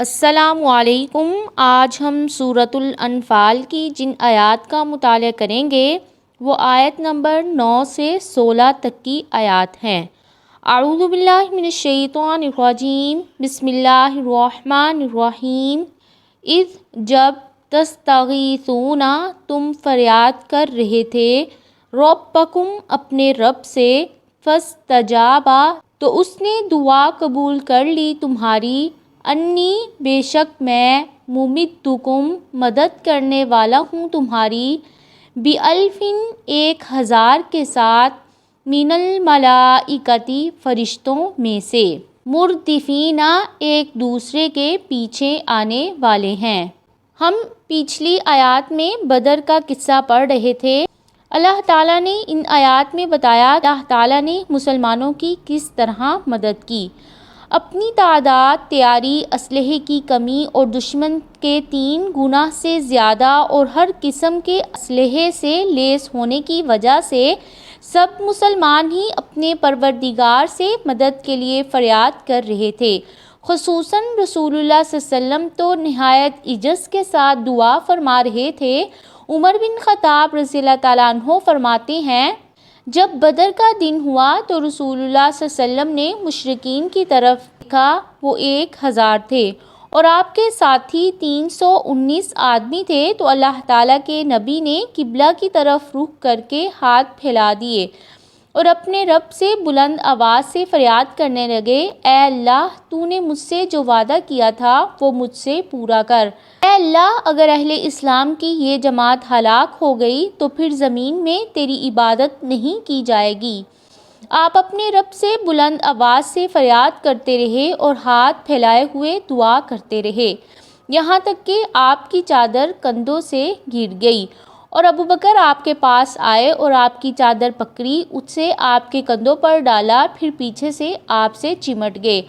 السلام علیکم۔ آج ہم سورۃ الانفال کی جن آیات کا مطالعہ کریں گے وہ آیت نمبر 9 سے 16 تک کی آیات ہیں۔ اعوذ باللہ من الشیطان الرجیم، بسم اللہ الرحمن الرحیم۔ اذ جب تستغیثون تم فریاد کر رہے تھے، ربکم اپنے رب سے، فاستجاب تو اس نے دعا قبول کر لی تمہاری، انی بے شک میں، ممدکم مدد کرنے والا ہوں تمہاری، بِأَلْفٍ 1000 کے ساتھ، من الملائکتی فرشتوں میں سے، مردفین ایک دوسرے کے پیچھے آنے والے ہیں۔ ہم پچھلی آیات میں بدر کا قصہ پڑھ رہے تھے۔ اللہ تعالیٰ نے ان آیات میں بتایا اللہ تعالیٰ نے مسلمانوں کی کس طرح مدد کی۔ اپنی تعداد، تیاری، اسلحے کی کمی اور دشمن کے 3 گنا سے زیادہ اور ہر قسم کے اسلحے سے لیس ہونے کی وجہ سے سب مسلمان ہی اپنے پروردگار سے مدد کے لیے فریاد کر رہے تھے۔ خصوصاً رسول اللہ صلی اللہ علیہ وسلم تو نہایت عجز کے ساتھ دعا فرما رہے تھے۔ عمر بن خطاب رضی اللہ تعالیٰ عنہ فرماتے ہیں، جب بدر کا دن ہوا تو رسول اللہ صلی اللہ علیہ وسلم نے مشرکین کی طرف دیکھا، وہ 1000 تھے اور آپ کے ساتھی 319 آدمی تھے، تو اللہ تعالیٰ کے نبی نے قبلہ کی طرف رخ کر کے ہاتھ پھیلا دیے اور اپنے رب سے بلند آواز سے فریاد کرنے لگے، اے اللہ، تو نے مجھ سے جو وعدہ کیا تھا وہ مجھ سے پورا کر۔ اے اللہ، اگر اہل اسلام کی یہ جماعت ہلاک ہو گئی تو پھر زمین میں تیری عبادت نہیں کی جائے گی۔ آپ اپنے رب سے بلند آواز سے فریاد کرتے رہے اور ہاتھ پھیلائے ہوئے دعا کرتے رہے، یہاں تک کہ آپ کی چادر کندھوں سے گر گئی اور ابوبکر آپ کے پاس آئے اور آپ کی چادر پکڑی، اسے آپ کے کندھوں پر ڈالا، پھر پیچھے سے آپ سے چمٹ گئے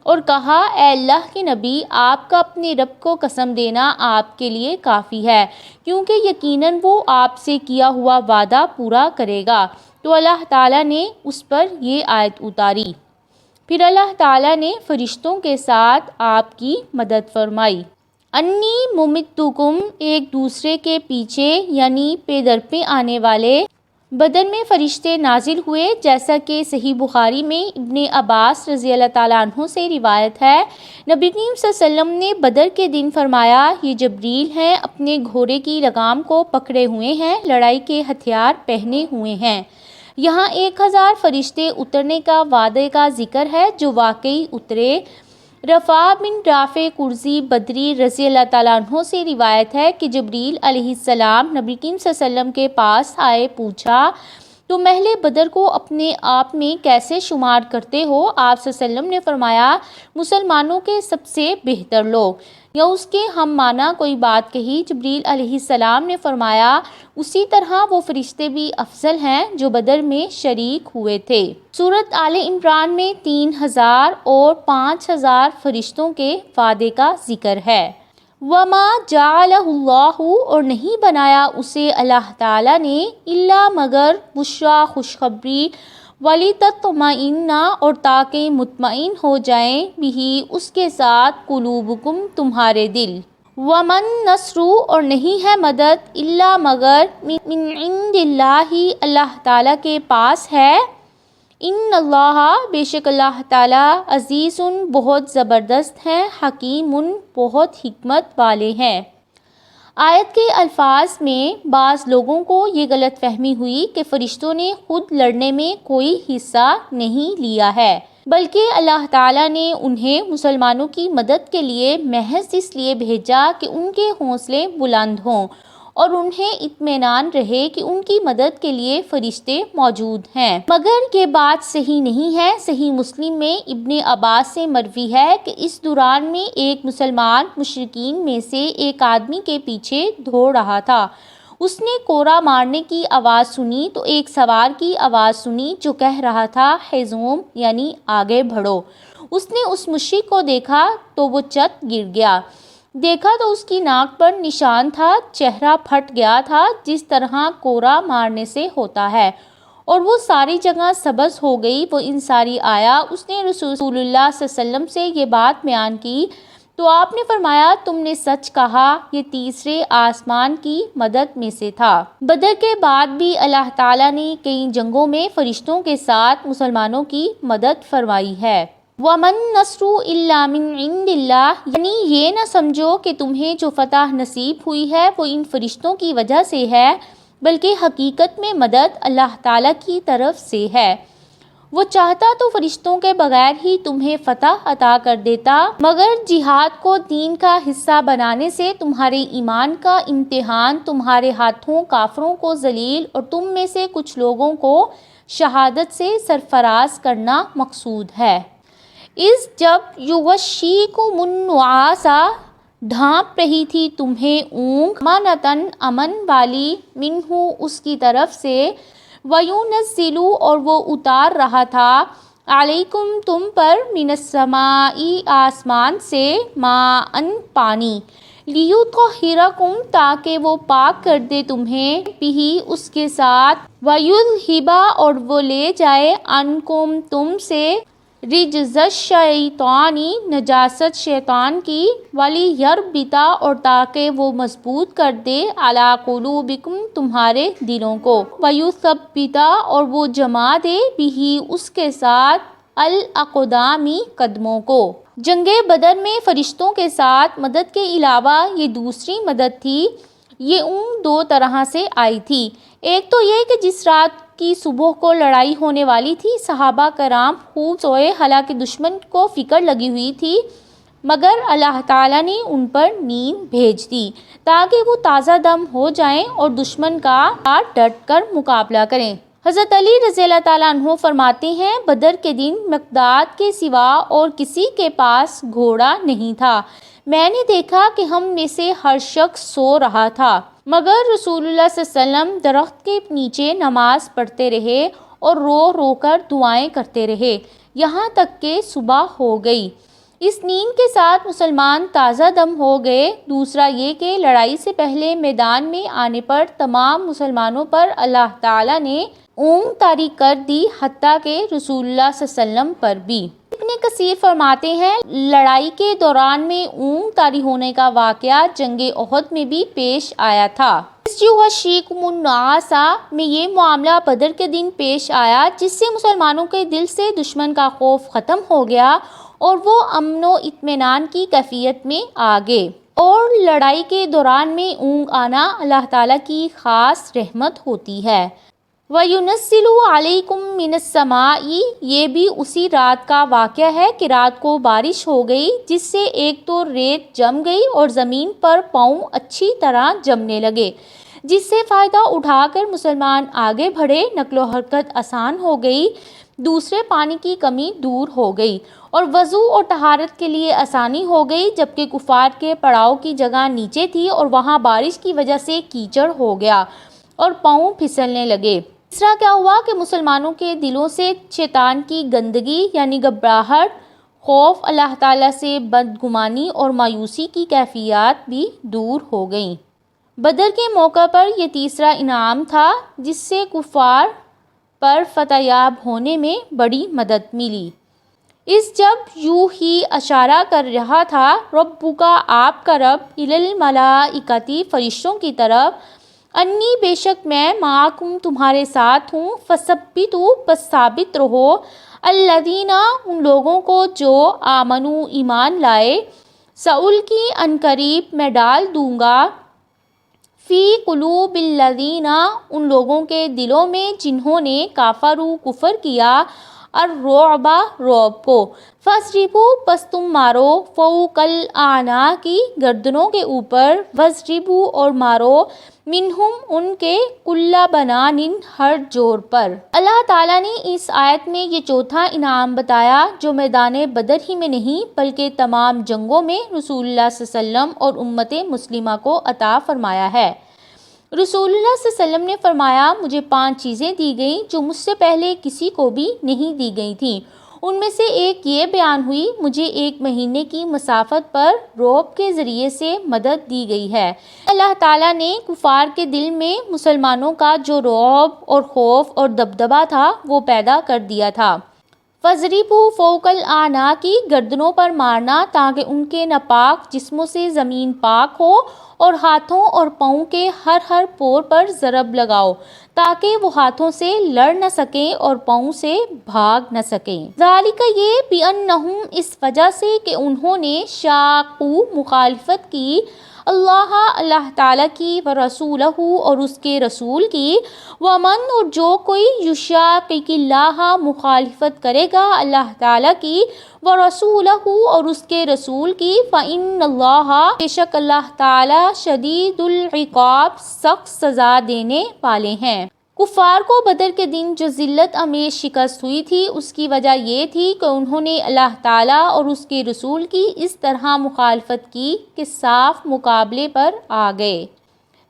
اور کہا، اے اللہ کے نبی، آپ کا اپنے رب کو قسم دینا آپ کے لیے کافی ہے، کیونکہ یقیناً وہ آپ سے کیا ہوا وعدہ پورا کرے گا۔ تو اللہ تعالیٰ نے اس پر یہ آیت اتاری۔ پھر اللہ تعالیٰ نے فرشتوں کے ساتھ آپ کی مدد فرمائی۔ انی ممدکم ایک دوسرے کے پیچھے یعنی پے در پہ آنے والے۔ بدر میں فرشتے نازل ہوئے، جیسا کہ صحیح بخاری میں ابن عباس رضی اللہ تعالیٰ عنہ سے روایت ہے، نبی کریم صلی اللہ علیہ وسلم نے بدر کے دن فرمایا، یہ جبریل ہیں، اپنے گھوڑے کی لگام کو پکڑے ہوئے ہیں، لڑائی کے ہتھیار پہنے ہوئے ہیں۔ یہاں 1000 فرشتے اترنے کا وعدے کا ذکر ہے جو واقعی اترے۔ رفاع بن رافع کرزی بدری رضی اللہ تعالیٰ عنہ سے روایت ہے کہ جبریل علیہ السلام نبی کریم صلی اللہ علیہ وسلم کے پاس آئے، پوچھا، تم اہل بدر کو اپنے آپ میں کیسے شمار کرتے ہو؟ آپ صلی اللہ علیہ وسلم نے فرمایا، مسلمانوں کے سب سے بہتر لوگ، یا اس کے ہم معنی کوئی بات کہی؟ جبریل علیہ السلام نے فرمایا، اسی طرح وہ فرشتے بھی افضل ہیں جو بدر میں شریک ہوئے تھے۔ سورۃ آل عمران میں 3000 اور 5000 فرشتوں کے وعدے کا ذکر ہے۔ وَمَا جَعَلَهُ اللَّهُ اور نہیں بنایا اسے اللہ تعالیٰ نے، الا مگر بشریٰ خوشخبری، وَلِتَطْمَئِنَّ اور تاکہ مطمئن ہو جائیں، بِہِ اس کے ساتھ، قلوبکم تمہارے دل۔ وَمَن نَصْرُ اور نہیں ہے مدد، الا مگر من عند اللہ اللہ تعالیٰ کے پاس ہے، ان اللہ بے شک اللہ تعالیٰ، عزیز بہت زبردست ہیں، حکیم بہت حکمت والے ہیں۔ آیت کے الفاظ میں بعض لوگوں کو یہ غلط فہمی ہوئی کہ فرشتوں نے خود لڑنے میں کوئی حصہ نہیں لیا ہے، بلکہ اللہ تعالیٰ نے انہیں مسلمانوں کی مدد کے لیے محض اس لیے بھیجا کہ ان کے حوصلے بلند ہوں اور انہیں اطمینان رہے کہ ان کی مدد کے لیے فرشتے موجود ہیں۔ مگر یہ بات صحیح نہیں ہے۔ صحیح مسلم میں ابن عباس سے مروی ہے کہ اس دوران میں ایک مسلمان مشرکین میں سے ایک آدمی کے پیچھے دوڑ رہا تھا۔ اس نے کوڑا مارنے کی آواز سنی تو ایک سوار کی آواز سنی جو کہہ رہا تھا، ہیزوم یعنی آگے بڑھو۔ اس نے اس مشرک کو دیکھا تو وہ چت گر گیا۔ دیکھا تو اس کی ناک پر نشان تھا، چہرہ پھٹ گیا تھا جس طرح کوڑا مارنے سے ہوتا ہے، اور وہ ساری جگہ سبز ہو گئی۔ وہ انصاری آیا، اس نے رسول اللہ صلی اللہ علیہ وسلم سے یہ بات بیان کی تو آپ نے فرمایا تم نے سچ کہا، یہ تیسرے آسمان کی مدد میں سے تھا۔ بدر کے بعد بھی اللہ تعالیٰ نے کئی جنگوں میں فرشتوں کے ساتھ مسلمانوں کی مدد فرمائی ہے۔ وَمَن نَّصْرُ إِلَّا مِنْ عِندِ اللَّهِ، یعنی یہ نہ سمجھو کہ تمہیں جو فتح نصیب ہوئی ہے وہ ان فرشتوں کی وجہ سے ہے، بلکہ حقیقت میں مدد اللہ تعالیٰ کی طرف سے ہے۔ وہ چاہتا تو فرشتوں کے بغیر ہی تمہیں فتح عطا کر دیتا، مگر جہاد کو دین کا حصہ بنانے سے تمہارے ایمان کا امتحان تمہارے ہاتھوں کافروں کو ذلیل اور تم میں سے کچھ لوگوں کو شہادت سے سرفراز کرنا مقصود ہے۔ اس جب یغشیکم النعاس، ڈھانپ رہی تھی تمہیں اونگ، امانتاً امن والی، منہ اس کی طرف سے، وَيُنَزِّلُ اور وہ اتار رہا تھا، علیکم تم پر، من السماء آسمان سے، ماءً پانی، لیطہرکم تاکہ وہ پاک کر دے تمہیں، بہ اس کے ساتھ، وَیُذْہِبَ اور وہ لے جائے، عنکم تم سے، رجز الشیطان نجاست شیطان کی، وَلِیَرْبِطَ اور تاکہ وہ مضبوط کر دے، عَلیٰ قُلُوبِکم تمہارے دلوں کو، وَیُثَبِّتَ اور وہ جما دے، بہ اس کے ساتھ، الْأَقْدَامِ قدموں کو۔ جنگ بدر میں فرشتوں کے ساتھ مدد کے علاوہ یہ دوسری مدد تھی۔ یہ اونگ دو طرح سے آئی تھی۔ ایک تو یہ کہ جس رات کی صبح کو لڑائی ہونے والی تھی صحابہ کرام خوب سوئے، حالانکہ دشمن کو فکر لگی ہوئی تھی، مگر اللہ تعالیٰ نے ان پر نیند بھیج دی تاکہ وہ تازہ دم ہو جائیں اور دشمن کا ڈٹ کر مقابلہ کریں۔ حضرت علی رضی اللہ تعالیٰ عنہ فرماتے ہیں، بدر کے دن مقداد کے سوا اور کسی کے پاس گھوڑا نہیں تھا۔ میں نے دیکھا کہ ہم میں سے ہر شخص سو رہا تھا، مگر رسول اللہ صلی اللہ علیہ وسلم درخت کے نیچے نماز پڑھتے رہے اور رو رو کر دعائیں کرتے رہے، یہاں تک کہ صبح ہو گئی۔ اس نیند کے ساتھ مسلمان تازہ دم ہو گئے۔ دوسرا یہ کہ لڑائی سے پہلے میدان میں آنے پر تمام مسلمانوں پر اللہ تعالیٰ نے اونگ طاری کر دی، حتیٰ کہ رسول اللہ صلی اللہ علیہ وسلم پر بھی۔ ابن کثیر فرماتے ہیں، لڑائی کے دوران میں اونگ طاری ہونے کا واقعہ جنگ احد میں بھی پیش آیا تھا۔ اس یغشیکم النعاس میں یہ معاملہ بدر کے دن پیش آیا، جس سے مسلمانوں کے دل سے دشمن کا خوف ختم ہو گیا اور وہ امن و اطمینان کی کیفیت میں آ گئے۔ اور لڑائی کے دوران میں اونگ آنا اللہ تعالیٰ کی خاص رحمت ہوتی ہے۔ وَيُنَزِّلُ عَلَيْكُم مِّنَ السَّمَاءِ، یہ بھی اسی رات کا واقعہ ہے کہ رات کو بارش ہو گئی، جس سے ایک تو ریت جم گئی اور زمین پر پاؤں اچھی طرح جمنے لگے، جس سے فائدہ اٹھا کر مسلمان آگے بڑھے، نقل و حرکت آسان ہو گئی۔ دوسرے پانی کی کمی دور ہو گئی اور وضو اور طہارت کے لیے آسانی ہو گئی، جبکہ کفار کے پڑاؤ کی جگہ نیچے تھی اور وہاں بارش کی وجہ سے کیچڑ ہو گیا اور پاؤں پھسلنے لگے۔ تیسرا کیا ہوا کہ مسلمانوں کے دلوں سے شیطان کی گندگی یعنی گھبراہٹ، خوف، اللہ تعالیٰ سے بدگمانی اور مایوسی کی کیفیات بھی دور ہو گئیں۔ بدر کے موقع پر یہ تیسرا انعام تھا جس سے کفار پر فتح یاب ہونے میں بڑی مدد ملی۔ اس جب یوں ہی اشارہ کر رہا تھا، ربک آپ کا رب، الی الملائکۃ فرشتوں کی طرف، انی بے شک میں، معکم تمہارے ساتھ ہوں، فثبتوا پس ثابت رہو، الذین ان لوگوں کو جو آمنوا ایمان لائے، سألقی ان قریب میں ڈال دوں گا، فی قلوب الذین ان لوگوں کے دلوں میں جنہوں نے کفروا کفر کیا، الرعب رعب کو، فاضربوا پس تم مارو، فوق الاعناق گردنوں کے اوپر، واضربوا اور مارو، منہم ان کے، کل بنان ہر جوڑ پر۔ اللہ تعالیٰ نے اس آیت میں یہ چوتھا انعام بتایا جو میدان بدر ہی میں نہیں بلکہ تمام جنگوں میں رسول اللہ صلی اللہ علیہ وسلم اور امت مسلمہ کو عطا فرمایا ہے۔ رسول اللہ صلی اللہ علیہ وسلم نے فرمایا، مجھے 5 چیزیں دی گئیں جو مجھ سے پہلے کسی کو بھی نہیں دی گئی تھیں۔ ان میں سے ایک یہ بیان ہوئی، مجھے 1 مہینے کی مسافت پر رعب کے ذریعے سے مدد دی گئی ہے۔ اللہ تعالیٰ نے کفار کے دل میں مسلمانوں کا جو رعب اور خوف اور دبدبہ تھا وہ پیدا کر دیا تھا۔ فَضْرِبُوا فَوْقَ الْأَعْنَاقِ گردنوں پر مارنا تاکہ ان کے ناپاک جسموں سے زمین پاک ہو، اور ہاتھوں اور پاؤں کے ہر پور پر ضرب لگاؤ تاکہ وہ ہاتھوں سے لڑ نہ سکیں اور پاؤں سے بھاگ نہ سکیں۔ ذالک یہ بِأَنَّہُم اس وجہ سے کہ انہوں نے شاقوا مخالفت کی اللہ تعالیٰ کی، ورسولہ اور اس کے رسول کی، ومن اور جو کوئی یشاقق اللہ مخالفت کرے گا اللہ تعالیٰ کی، ورسولہ اور اس کے رسول کی، فإن اللہ بے شک اللہ تعالیٰ شدید العقاب سخت سزا دینے والے ہیں۔ کفار کو بدر کے دن جو ذلت آمیز شکست ہوئی تھی اس کی وجہ یہ تھی کہ انہوں نے اللہ تعالیٰ اور اس کے رسول کی اس طرح مخالفت کی کہ صاف مقابلے پر آ گئے۔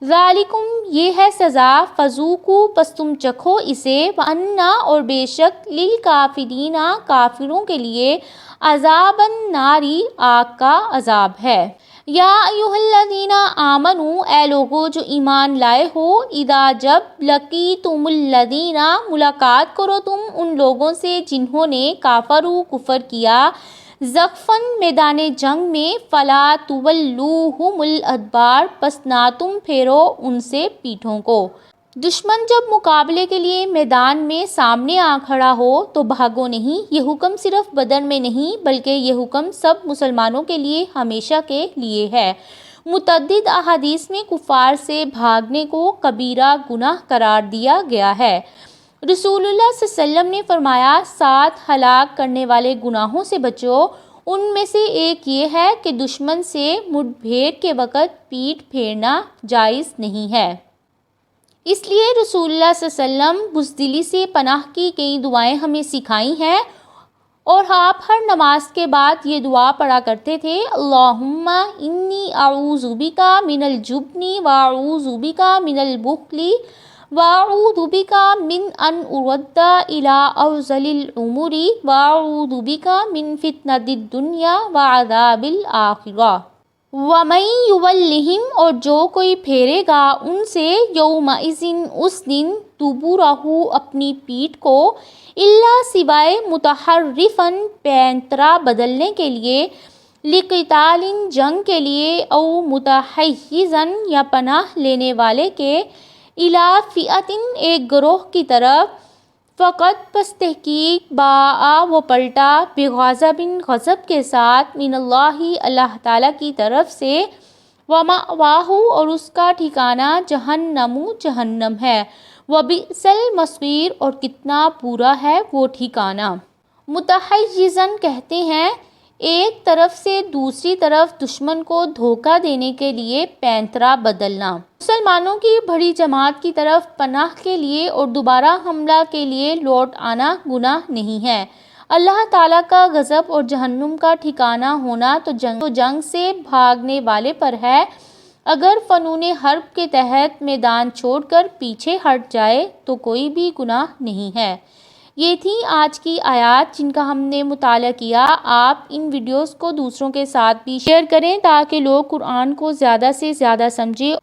ذالکم یہ ہے سزا، فذوقوا پس تم چکھو اسے، وَأَنَّ اور بے شک للکافرین کافروں کے لیے عذاب النار آگ کا عذاب ہے۔ یا ایھا الذین آمنوا اے لوگو جو ایمان لائے ہو، اذا جب لقیتم الذین ملاقات کرو تم ان لوگوں سے جنہوں نے کفروا کفر کیا، زحفاً میدان جنگ میں، فلا تولوہم الادبار پس نہ تم پھیرو ان سے پیٹھوں کو۔ دشمن جب مقابلے کے لیے میدان میں سامنے آ کھڑا ہو تو بھاگو نہیں۔ یہ حکم صرف بدر میں نہیں بلکہ یہ حکم سب مسلمانوں کے لیے ہمیشہ کے لیے ہے۔ متعدد احادیث میں کفار سے بھاگنے کو کبیرہ گناہ قرار دیا گیا ہے۔ رسول اللہ صلی اللہ علیہ وسلم نے فرمایا، 7 ہلاک کرنے والے گناہوں سے بچو، ان میں سے ایک یہ ہے کہ دشمن سے مڈ بھیڑ کے وقت پیٹھ پھیرنا جائز نہیں ہے۔ اس لیے رسول اللہ صلی اللہ علیہ وسلم بزدلی سے پناہ کی کئی دعائیں ہمیں سکھائی ہیں، اور آپ ہر نماز کے بعد یہ دعا پڑھا کرتے تھے، اللہم انی اعوذ بک من الجبن واعوذ بک من البخل واعوذ بک من ان ارد الی ارذل الامور واعوذ بک من فتنۃ الدنیا وعذاب الآخرہ۔ وَمَن یُوَلِّہِم اور جو کوئی پھیرے گا ان سے، یومئذ اس دن، دُبُرہ اپنی پیٹھ کو، الا سوائے متحرفاً پینترا بدلنے کے لیے، لقتال جنگ کے لیے، او متحیزاً یا پناہ لینے والے کے، الی فئۃ ایک گروہ کی طرف، فقط پس تحقیق باء وہ پلٹا، بغضب غضب کے ساتھ، من اللہ اللہ تعالیٰ کی طرف سے، ومأواہ اور اس کا ٹھکانہ جہنم جہنم ہے، وبئس المصیر اور کتنا برا ہے وہ ٹھکانہ۔ متحیزاً کہتے ہیں ایک طرف سے دوسری طرف دشمن کو دھوکہ دینے کے لیے پینترا بدلنا۔ مسلمانوں کی بڑی جماعت کی طرف پناہ کے لیے اور دوبارہ حملہ کے لیے لوٹ آنا گناہ نہیں ہے۔ اللہ تعالیٰ کا غضب اور جہنم کا ٹھکانہ ہونا تو جنگ سے بھاگنے والے پر ہے۔ اگر فنون حرب کے تحت میدان چھوڑ کر پیچھے ہٹ جائے تو کوئی بھی گناہ نہیں ہے۔ یہ تھی آج کی آیات جن کا ہم نے مطالعہ کیا۔ آپ ان ویڈیوز کو دوسروں کے ساتھ بھی شیئر کریں تاکہ لوگ قرآن کو زیادہ سے زیادہ سمجھیں۔